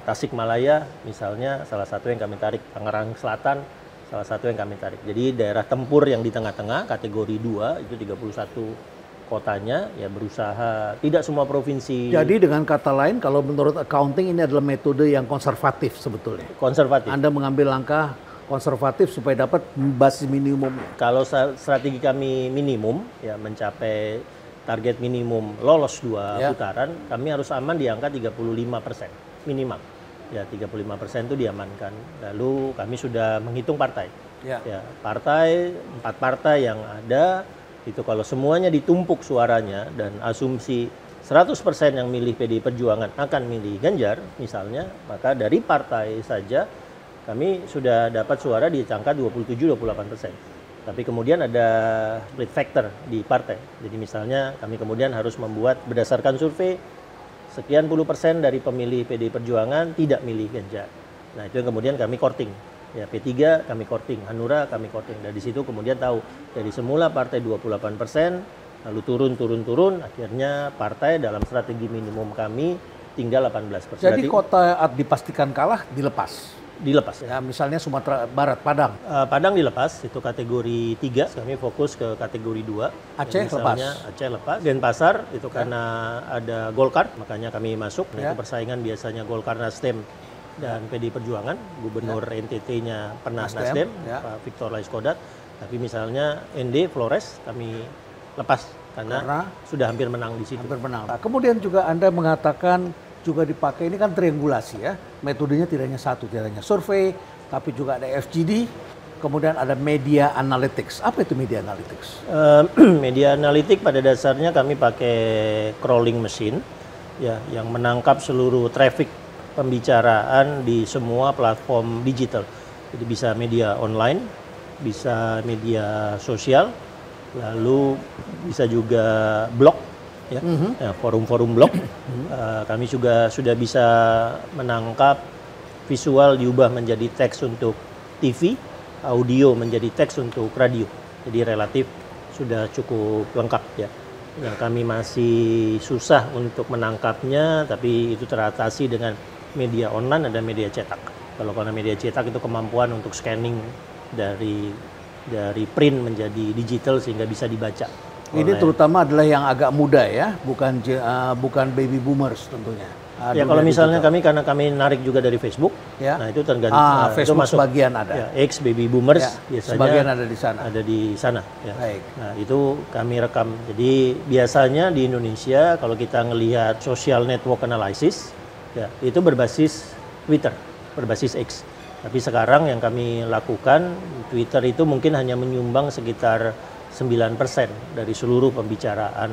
Tasikmalaya misalnya salah satu yang kami tarik. Tangerang Selatan salah satu yang kami tarik. Jadi daerah tempur yang di tengah-tengah kategori 2 itu 31 kotanya ya berusaha, tidak semua provinsi Jadi dengan kata lain, kalau menurut accounting ini adalah metode yang konservatif sebetulnya. konservatif. Anda mengambil langkah konservatif supaya dapat basis minimumnya. Kalau strategi kami minimum ya mencapai target minimum lolos 2 Ya. putaran, kami harus aman di angka 35% minimal. Ya 35% itu diamankan. Lalu kami sudah menghitung partai. Ya. Ya, 4 partai yang ada itu kalau semuanya ditumpuk suaranya dan asumsi 100% yang milih PDI Perjuangan akan milih Ganjar misalnya, maka dari partai saja kami sudah dapat suara di angka 27-28%. Tapi kemudian ada split factor di partai. Jadi misalnya kami kemudian harus membuat berdasarkan survei sekian puluh persen dari pemilih PDI Perjuangan tidak milih Ganjar. Nah itu yang kemudian kami korting. Ya P3 kami korting, Hanura kami korting. Dari situ kemudian tahu dari semula partai 28%, lalu turun, akhirnya partai dalam strategi minimum kami tinggal 18%. Jadi kota dipastikan kalah dilepas. Dilepas ya. Ya, misalnya Sumatera Barat, Padang. Padang dilepas, itu kategori 3, kami fokus ke kategori 2. Aceh Misalnya, Aceh lepas. Denpasar itu karena ada Golkar, makanya kami masuk. Nah, Ya. itu persaingan biasanya Golkar, Nasdem, dan PDI Perjuangan. Gubernur NTT-nya pernah Nasdem, ya. Pak Victor Laiskodat. Tapi misalnya ND, Flores, kami lepas karena sudah hampir menang di situ. Hampir menang. Nah, kemudian juga Anda mengatakan juga dipakai, ini kan triangulasi ya. Metodenya tidak hanya satu, tidak hanya survei, tapi juga ada FGD, kemudian ada media analytics. Apa itu media analytics? Media analitik pada dasarnya kami pakai crawling machine ya yang menangkap seluruh traffic pembicaraan di semua platform digital. Jadi bisa media online, bisa media sosial, lalu bisa juga blog ya, ya forum-forum blog. Kami juga sudah bisa menangkap visual diubah menjadi teks untuk TV, audio menjadi teks untuk radio. Jadi relatif sudah cukup lengkap ya. Yang kami masih susah untuk menangkapnya, tapi itu teratasi dengan media online dan media cetak. Kalau karena media cetak itu kemampuan untuk scanning dari print menjadi digital sehingga bisa dibaca. Ini terutama adalah yang agak muda ya, bukan baby boomers tentunya. Ya kalau misalnya karena kami narik juga dari Facebook, ya. nah itu tergantung. Facebook itu masuk, sebagian ada. Ya, X baby boomers Ya, biasanya sebagian ada di sana. Ada di sana. Ya. Baik. Nah itu kami rekam. Jadi biasanya di Indonesia kalau kita ngelihat social network analysis, ya itu berbasis Twitter, berbasis X. Tapi sekarang yang kami lakukan Twitter itu mungkin hanya menyumbang sekitar 9% dari seluruh pembicaraan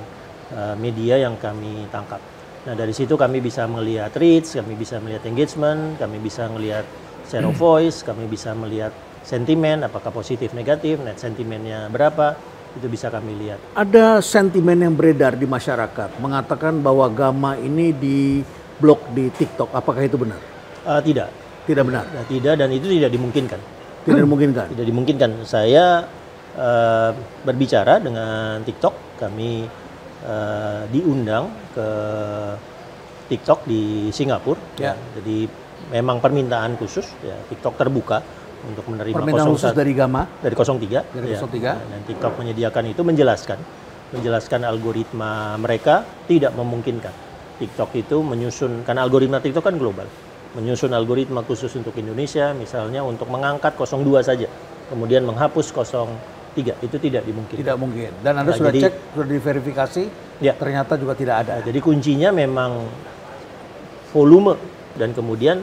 media yang kami tangkap. Nah dari situ kami bisa melihat reach, kami bisa melihat engagement, kami bisa melihat share of voice, kami bisa melihat sentimen, apakah positif negatif, net sentimennya berapa, itu bisa kami lihat. Ada sentimen yang beredar di masyarakat mengatakan bahwa Gama ini di-blok di TikTok. Apakah itu benar? Tidak. Tidak benar. Nah, tidak, dan itu tidak dimungkinkan. Tidak dimungkinkan. Tidak dimungkinkan. Saya berbicara dengan TikTok, kami diundang ke TikTok di Singapura. Ya. Jadi memang permintaan khusus, ya, TikTok terbuka untuk menerima Permintaan khusus dari Gama? dari 03. Dari 03. Ya. Dan TikTok menyediakan itu menjelaskan algoritma mereka tidak memungkinkan. TikTok itu menyusun, karena algoritma TikTok kan global. menyusun algoritma khusus untuk Indonesia, misalnya untuk mengangkat 02 saja, kemudian menghapus 03, itu tidak dimungkinkan. Tidak mungkin. Dan Anda Nah, sudah jadi- cek, sudah diverifikasi, Ya. ternyata juga tidak ada. Nah, jadi kuncinya memang volume dan kemudian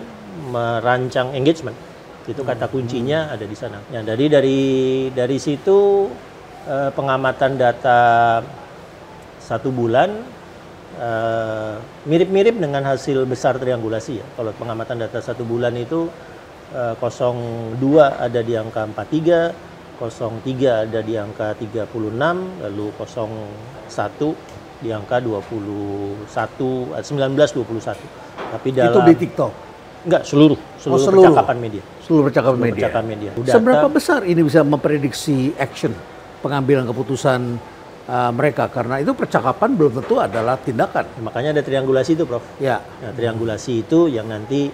merancang engagement. Itu kata kuncinya ada di sana. Nah, dari situ pengamatan data 1 bulan mirip-mirip dengan hasil besar triangulasi ya. Kalau pengamatan data 1 bulan itu 02 ada di angka 43, 03 ada di angka 36, lalu 01 di angka 19, 21. Tapi Itu dalam di TikTok. enggak seluruh seluruh. percakapan media. Seluruh percakapan Seluruh media. percakapan media. Seberapa besar ini bisa memprediksi action, pengambilan keputusan mereka? Karena itu percakapan belum tentu adalah tindakan. Makanya ada triangulasi itu, Prof. Ya, Nah, triangulasi itu yang nanti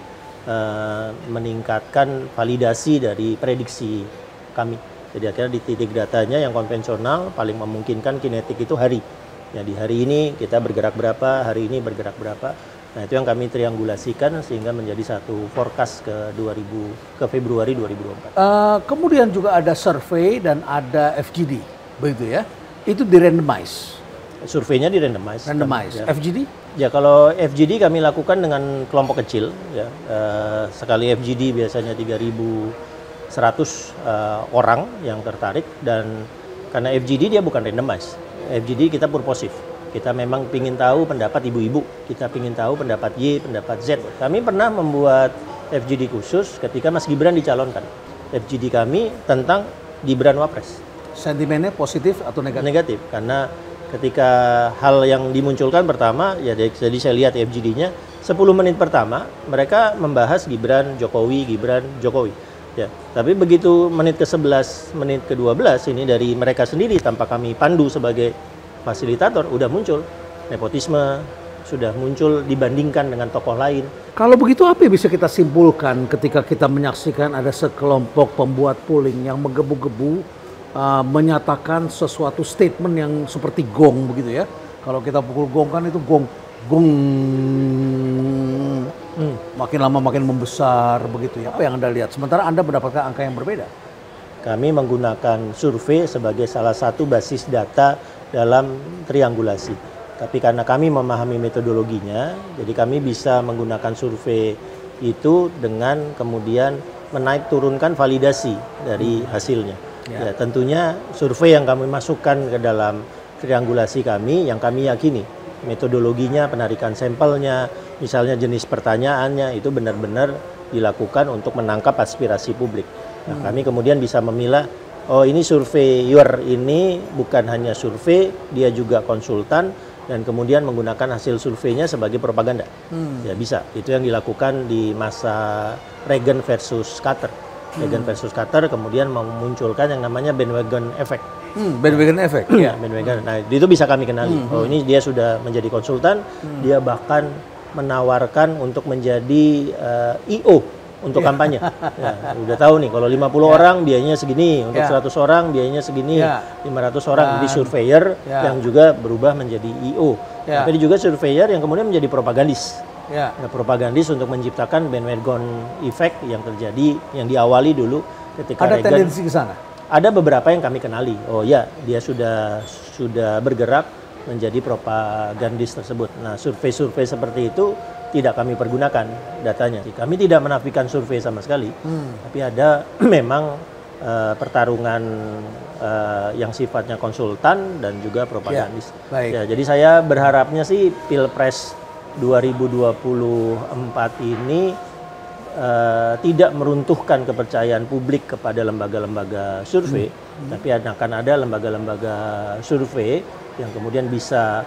meningkatkan validasi dari prediksi kami. Jadi akhirnya di titik datanya yang konvensional paling memungkinkan kinetik itu hari. Ya, di hari ini kita bergerak berapa, hari ini bergerak berapa. Nah, itu yang kami triangulasikan sehingga menjadi satu forecast ke Februari 2024. kemudian juga ada survei dan ada FGD, begitu ya? Itu di randomize. Surveinya di randomize. Randomize. Ya. FGD? Ya, kalau FGD kami lakukan dengan kelompok kecil. Ya. Sekali FGD biasanya 3.100 orang yang tertarik, dan karena FGD dia bukan randomize. FGD kita purposif. Kita memang ingin tahu pendapat ibu-ibu, kita ingin tahu pendapat Y, pendapat Z. Kami pernah membuat FGD khusus ketika Mas Gibran dicalonkan. FGD kami tentang Gibran Wapres. Sentimennya positif atau negatif? Negatif, karena ketika hal yang dimunculkan pertama, ya jadi saya lihat FGD-nya, 10 menit pertama mereka membahas Gibran, Jokowi, Gibran, Jokowi. Ya, tapi begitu menit ke-11, menit ke-12 ini dari mereka sendiri tanpa kami pandu sebagai fasilitator, udah muncul nepotisme, sudah muncul dibandingkan dengan tokoh lain. Kalau begitu apa yang bisa kita simpulkan ketika kita menyaksikan ada sekelompok pembuat polling yang menggebu-gebu menyatakan sesuatu statement yang seperti gong begitu ya? Kalau kita pukul gong kan itu gong makin lama makin membesar begitu ya. Apa yang Anda lihat? Sementara Anda mendapatkan angka yang berbeda. Kami menggunakan survei sebagai salah satu basis data dalam triangulasi. Tapi karena kami memahami metodologinya, jadi kami bisa menggunakan survei itu dengan kemudian menaik turunkan validasi dari hasilnya. Ya, tentunya survei yang kami masukkan ke dalam triangulasi kami, yang kami yakini metodologinya, penarikan sampelnya, misalnya jenis pertanyaannya itu benar-benar dilakukan untuk menangkap aspirasi publik. Nah, kami kemudian bisa memilah, oh ini surveyor ini bukan hanya survei, dia juga konsultan, dan kemudian menggunakan hasil surveinya sebagai propaganda. Ya bisa, itu yang dilakukan di masa Reagan versus Carter. Reagan versus Carter kemudian memunculkan yang namanya bandwagon effect. Bandwagon effect. Ya, bandwagon. Nah, itu bisa kami kenali. Oh, ini dia sudah menjadi konsultan, dia bahkan menawarkan untuk menjadi IO untuk kampanye. Ya, udah tahu nih kalau 50 orang biayanya segini, untuk 100 orang biayanya segini, 500 orang jadi surveyor yang juga berubah menjadi IO. Tapi juga surveyor yang kemudian menjadi propagandis. Nah, propagandis untuk menciptakan bandwagon effect yang terjadi, yang diawali dulu ketika Ada Reagan. tendensi ke sana? Ada beberapa yang kami kenali. Oh ya, dia sudah bergerak menjadi propagandis tersebut. Nah, survei-survei seperti itu tidak kami pergunakan datanya. Kami tidak menafikan survei sama sekali. Tapi ada memang pertarungan yang sifatnya konsultan dan juga propagandis. Baik. Ya, jadi saya berharapnya sih Pilpres 2024 ini tidak meruntuhkan kepercayaan publik kepada lembaga-lembaga survei, tapi akan ada lembaga-lembaga survei yang kemudian bisa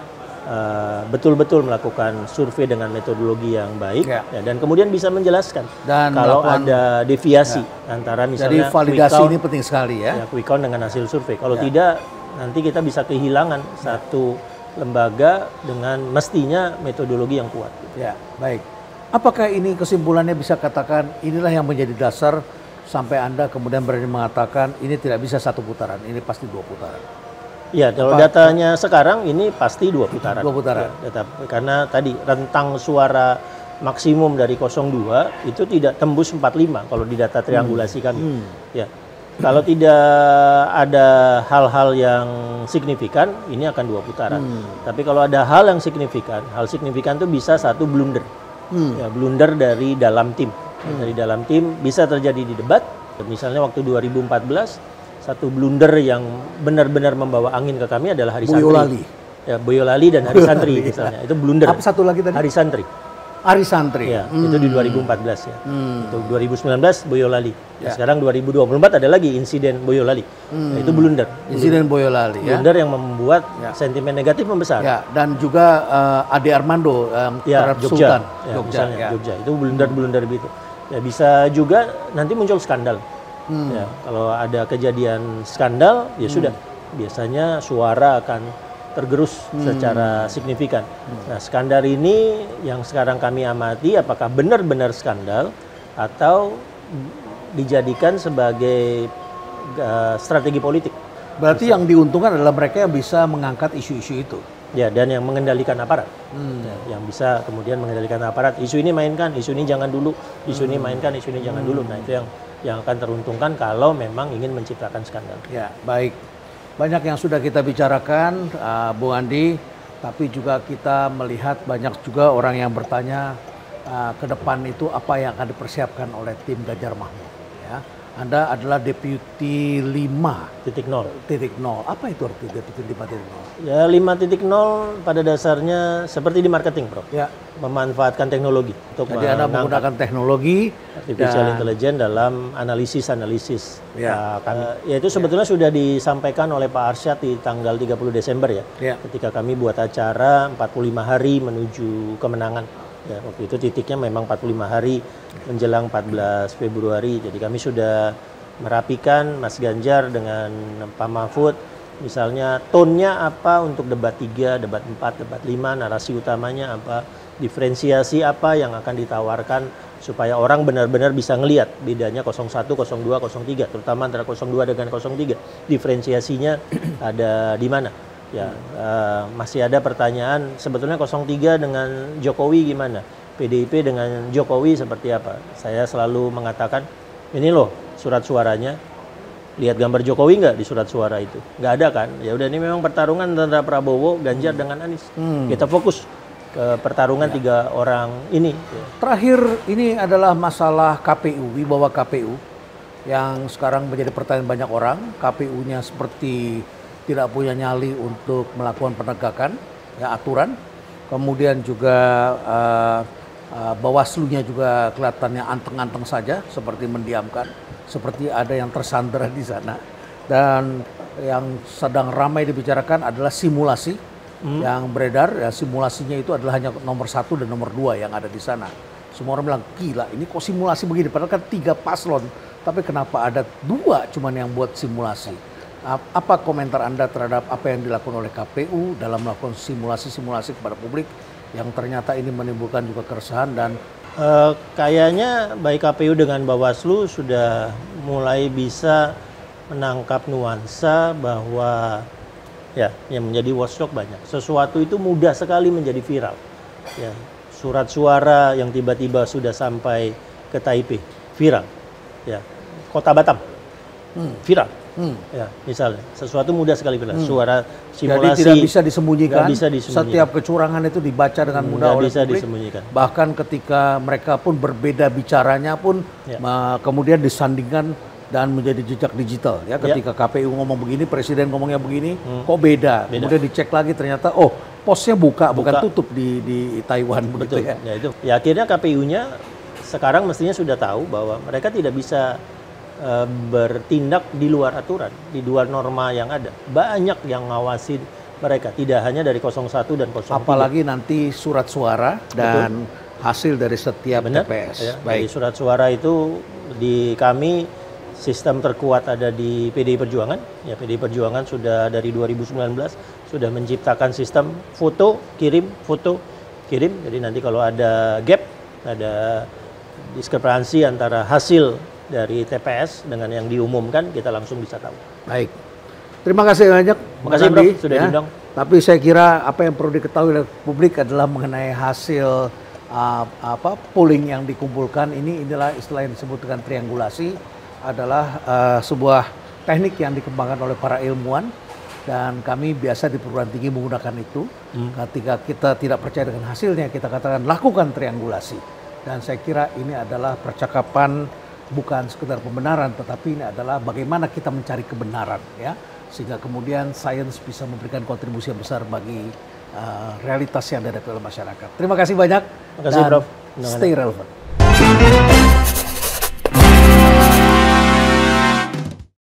betul-betul melakukan survei dengan metodologi yang baik, dan kemudian bisa menjelaskan Dan kalau melakukan- ada deviasi antara Jadi misalnya validasi quick count, ini penting sekali ya. quick count dengan hasil survei. Kalau tidak, nanti kita bisa kehilangan satu lembaga dengan mestinya metodologi yang kuat. Ya, baik. Apakah ini kesimpulannya bisa katakan inilah yang menjadi dasar sampai Anda kemudian berani mengatakan ini tidak bisa 1 putaran, ini pasti 2 putaran? Ya, kalau datanya sekarang ini pasti 2 putaran. 2 putaran. Ya, karena tadi rentang suara maksimum dari 02 itu tidak tembus 45 kalau di data triangulasi kami. Ya. Kalau tidak ada hal-hal yang signifikan, ini akan 2 putaran. Tapi kalau ada hal yang signifikan, hal signifikan itu bisa satu blunder. Ya, blunder dari dalam tim. Dari dalam tim bisa terjadi di debat. Misalnya waktu 2014, satu blunder yang benar-benar membawa angin ke kami adalah Hari Santri. Boyolali. Ya, Boyolali dan Hari Santri misalnya. Itu blunder. Apa satu lagi tadi? Hari Santri. Ari Santri. Ya, itu di 2014 ya. Untuk 2019 Boyolali. Ya. Sekarang 2024 ada lagi insiden Boyolali. Nah, itu blunder. Insiden Boyolali ya. Blunder yang membuat sentimen negatif membesar. Ya, dan juga Ade Armando terhadap Jogja. Sultan. Ya, misalnya Jogja. Itu blunder-blunder begitu. Ya, bisa juga nanti muncul skandal. Ya, kalau ada kejadian skandal ya sudah. Biasanya suara akan tergerus secara signifikan. Nah, skandal ini yang sekarang kami amati apakah benar-benar skandal atau dijadikan sebagai strategi politik. Berarti yang diuntungkan adalah mereka yang bisa mengangkat isu-isu itu. Ya, dan yang mengendalikan aparat. Ya, yang bisa kemudian mengendalikan aparat. Isu ini mainkan, isu ini jangan dulu, isu ini mainkan, isu ini jangan dulu. Nah, itu yang akan teruntungkan kalau memang ingin menciptakan skandal. Ya, baik. Banyak yang sudah kita bicarakan, Bu Andi, tapi juga kita melihat banyak juga orang yang bertanya ke depan itu apa yang akan dipersiapkan oleh tim Ganjar Mahfud. Ya. Anda adalah Deputi 5.0. Apa itu arti Deputi 5.0? Ya, 5.0 pada dasarnya seperti di marketing, Prof. Ya. Memanfaatkan teknologi untuk jadi Anda menggunakan teknologi artificial intelligence dalam analisis. Ya. Ya itu sebetulnya sudah disampaikan oleh Pak Arsyad di tanggal 30 Desember ya. Ketika kami buat acara 45 hari menuju kemenangan. Ya, waktu itu titiknya memang 45 hari menjelang 14 Februari. Jadi kami sudah merapikan Mas Ganjar dengan Pak Mahfud. Misalnya tone-nya apa untuk debat 3, debat 4, debat 5, narasi utamanya apa, diferensiasi apa yang akan ditawarkan supaya orang benar-benar bisa ngelihat bedanya 01, 02, 03, terutama antara 02 dengan 03. Diferensiasinya ada di mana? Ya, masih ada pertanyaan sebetulnya 03 dengan Jokowi gimana? PDIP dengan Jokowi seperti apa? Saya selalu mengatakan, ini loh surat suaranya. Lihat gambar Jokowi nggak di surat suara itu? Nggak ada kan? Ya udah, ini memang pertarungan antara Prabowo, Ganjar dengan Anies. Kita fokus ke pertarungan 3 orang ini. Terakhir, ini adalah masalah KPU, wibawa KPU yang sekarang menjadi pertanyaan banyak orang. KPU-nya seperti tidak punya nyali untuk melakukan penegakan ya, aturan. Kemudian juga Bawaslu-nya juga kelihatannya anteng-anteng saja, seperti mendiamkan, seperti ada yang tersandera di sana. Dan yang sedang ramai dibicarakan adalah simulasi yang beredar. Ya, simulasinya itu adalah hanya nomor 1 dan nomor 2 yang ada di sana. Semua orang bilang, gila ini kok simulasi begini, padahal kan 3 paslon, tapi kenapa ada 2 cuman yang buat simulasi? Apa komentar Anda terhadap apa yang dilakukan oleh KPU dalam melakukan simulasi-simulasi kepada publik yang ternyata ini menimbulkan juga keresahan dan kayaknya baik KPU dengan Bawaslu sudah mulai bisa menangkap nuansa bahwa ya yang menjadi watchdog banyak. Sesuatu itu mudah sekali menjadi viral. Ya, surat suara yang tiba-tiba sudah sampai ke Taipei viral. Ya, Kota Batam viral. Ya, misalnya sesuatu mudah sekali viral. Suara simulasi. Jadi tidak bisa disembunyikan. Tidak bisa disembunyikan. Setiap kecurangan itu dibaca dengan mudah oleh bisa publik. Disembunyikan. Bahkan ketika mereka pun berbeda bicaranya pun kemudian disandingkan dan menjadi jejak digital. Ya, ketika KPU ngomong begini, presiden ngomongnya begini, kok beda. Kemudian dicek lagi ternyata posnya bukan tutup di Taiwan. Betul. Begitu ya. Ya, itu. Ya, akhirnya KPU-nya sekarang mestinya sudah tahu bahwa mereka tidak bisa bertindak di luar aturan, di luar norma yang ada. Banyak yang ngawasi mereka, tidak hanya dari 01 dan 03. Apalagi nanti surat suara dan hasil dari setiap TPS. Ya, baik. Surat suara itu di kami sistem terkuat ada di PDI Perjuangan. Ya, PDI Perjuangan sudah dari 2019 sudah menciptakan sistem foto kirim. Jadi nanti kalau ada gap, ada diskrepansi antara hasil dari TPS dengan yang diumumkan, kita langsung bisa tahu. Baik. Terima kasih banyak. Terima kasih, Prof, sudah diundang. Tapi saya kira apa yang perlu diketahui oleh publik adalah mengenai hasil polling yang dikumpulkan inilah istilah yang disebut dengan triangulasi, adalah sebuah teknik yang dikembangkan oleh para ilmuwan, dan kami biasa di perguruan tinggi menggunakan itu. Ketika kita tidak percaya dengan hasilnya, kita katakan lakukan triangulasi. Dan saya kira ini adalah percakapan bukan sekedar pembenaran, tetapi ini adalah bagaimana kita mencari kebenaran, ya, sehingga kemudian sains bisa memberikan kontribusi yang besar bagi realitas yang dihadapi oleh masyarakat. Terima kasih banyak. Terima kasih, Prof. Stay relevant.